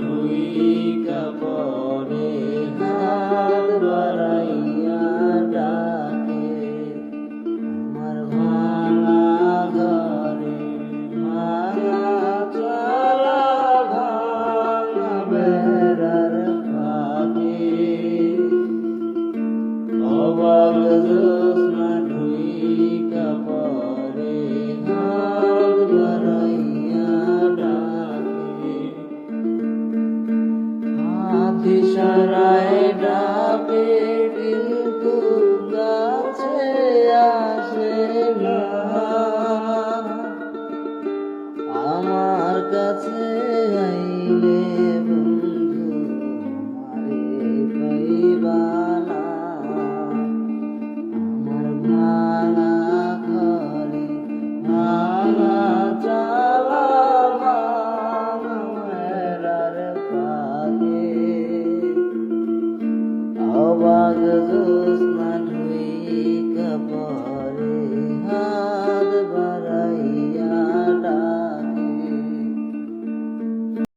ঢুইকা পড়ে হাত বাড়াইয়া ডাকে আমার ভাঙা ঘরে ভাঙা চালা ভাঙা বেড়ার ফাঁকে অবাক জ্যোৎস্না ঢুইকা পড়ে হাত বাড়াইয়া ডাকে হাত ইশারায়